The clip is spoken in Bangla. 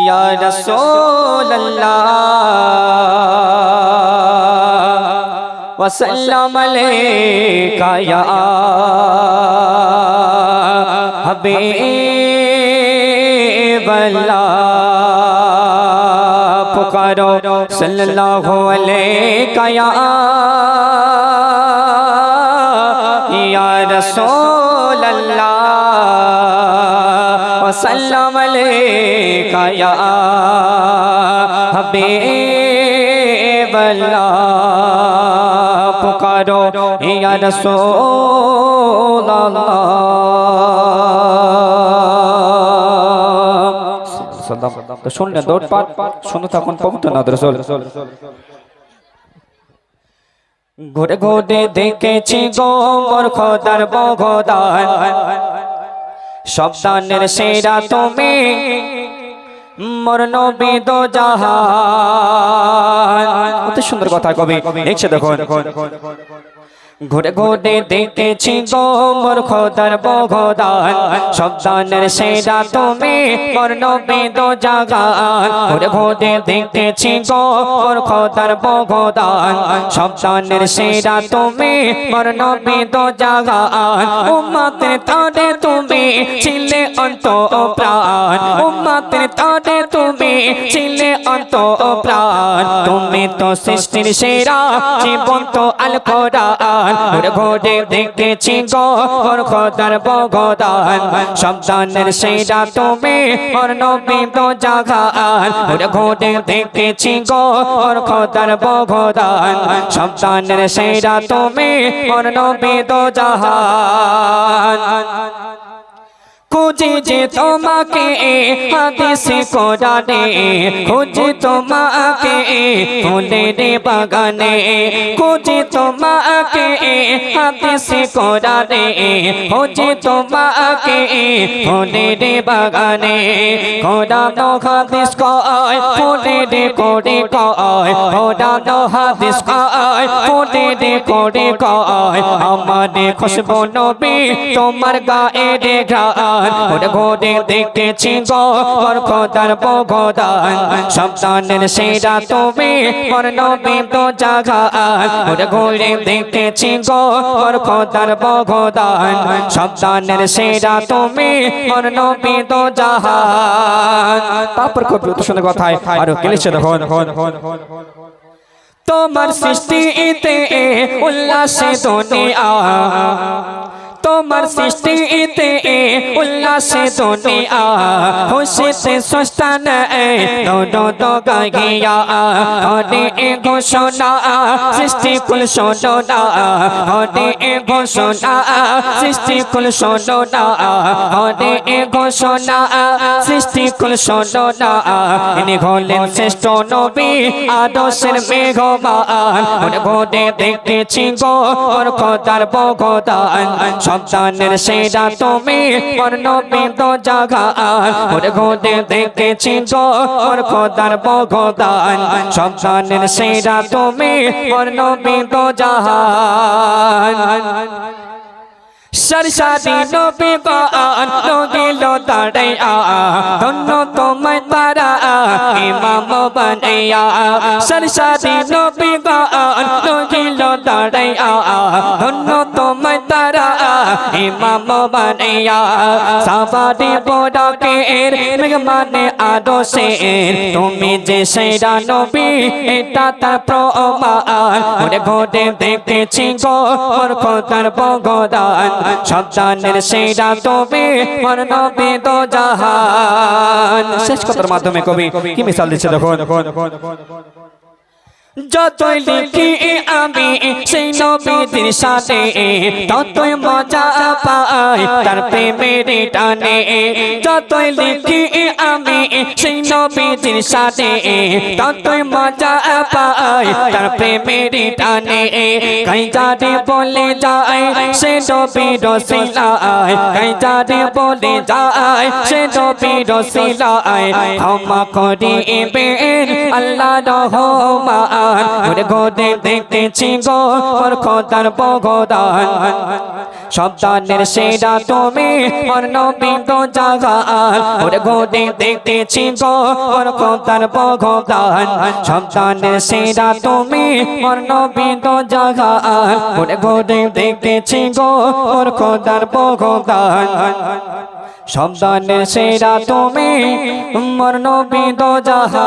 या रसूल अल्लाह वसल्लम अलैका या हबीब अल्लाह पुकारो सल्लल्लाहु अलैका या रसूल अल्लाह वसल्लम अलैका या हबीब अल्लाह पुकारो या रसूल अल्लाह। तो सुनने दो पाठ सुनो থাকুন পবিত্র নাদ রাসূল। ঘুরে ঘুরে দেখেছি গো মোর খোদার বগদান, সব দানের সেরা তুমি মোর নবী দো জাহান। কত সুন্দর কথা কবি লিখছে দেখুন। ঘুরে ঘুরে দেখেছি গো মোর খোদার বগদান, সব দানের সেরা তুমি মোর নবী দো জাহান। ঘুরে ঘুরে দেখেছি গো মোর খোদার বগদান, সব দানের সেরা তুমি মোর নবী দো জাহান। উম্মতের তরে তুমি ছিলে অন্তঃপ্রাণ, উম্মতের তরে তুমি ছিলে অন্তঃপ্রাণ। তুমি তো সৃষ্টির সেরা জীবন্ত আল কোরআন। ঘুরে ঘুরে দেখেছি গো মোর খোদার বগদান, সব দানের সেরা তুমি মোর নবী দো জাহান। ঘুরে ঘুরে দেখেছি গো মোর খোদার বগদান, সব দানের সেরা তুমি মোর নবী দো জাহান। খুঁজে যে তোমাকে হাদিসে কোরআনে, খুঁজে তোমাকে ফুলের বাগানে, খুঁজে তোমাকে হাদিসে কোরআনে, খুঁজে তোমাকে ফুলের বাগানে। কোরআন হাদিস কয় ফুলের করে কয়, কোরআন হাদিস কয় ফুলের করে কয়। আমার খুশবু নবী তোমার গায়ের ঘ্রাণ। ঘুরে ঘুরে দেখেছি গো মোর খোদার বগদান, সব দানের সেরা তুমি মোর নবী দো জাহান। ঘুরে ঘুরে দেখেছি গো মোর খোদার বগদান, সব দানের সেরা তুমি মোর নবী দো জাহান। তারপর কবি তো শুনে কথায় আরো লিখছে দেখুন। তোমার সৃষ্টিতে উল্লাসে দুনিয়া, তোমার সৃষ্টিতে উল্লাসে দুনিয়া, খুশিতে সস্তা নেই দো দো গাইয়া। হরে এ ঘোষণা সৃষ্টি কুল শোনা, হরে এ ঘোষণা সৃষ্টি কুল শোনা, হরে এ ঘোষণা সৃষ্টি কুল শোনা। ইনি হলেন শ্রেষ্ঠ নবী আদর্শের মেঘমান। ঘুরে ঘুরে দেখেছি গো মোর খোদার বগদান, সব দানের সেরা তুমি মোর নবী দো জাহান। ঘুরে ঘুরে দেখেছি গো মোর খোদার বগদান, সব দানের সেরা তুমি মোর নবী দো জাহান। सरसादी नबी गान लोगिल दाड़ैया, दोनों तुम्हें तारा इमाम बनैया। सरसादी नबी गान लोगिल दाड़ैया, दोनों तुम्हें तारा इमाम बनैया। साबादी बोड़ा के मेहमाने आदोशेर, तुम्हें जे सेरा नबी एटा तार प्रमाण। घुरे घुरे দেখেছি গো মোর খোদার বগদান, সব দানের সেরা তুমি মোর নবী দো জাহান। শেষ কথার মাধ্যমে কবি কি মিসাল দিচ্ছে দেখুন। যতই লিখি আমি সেই নবীর সাথে, ততই মজা পাই তার প্রেমের টানে। যতই লিখি আমি সেই নবীর সাথে, ততই মজা পাই তার প্রেমের টানে। কাই যারে বলে যায় সে নবীর রসিলায়, কাই যারে বলে যায় সে নবীর রসিলায়। ক্ষমা করিবেন আল্লাহ রহমান ঘুরে ঘুরে দেখতেছি গো মোর খোদার বগদান সন্তানের সেরা তুমি মোর নবী তো জাগান ঘুরে ঘুরে দেখতেছি গো মোর খোদার বগদান সন্তানের সেরা তুমি মোর নবী তো জাগান ঘুরে ঘুরে দেখতেছি গো মোর খোদার বগদান সন্তানের সেরা তুমি মোর নবী তো জাগান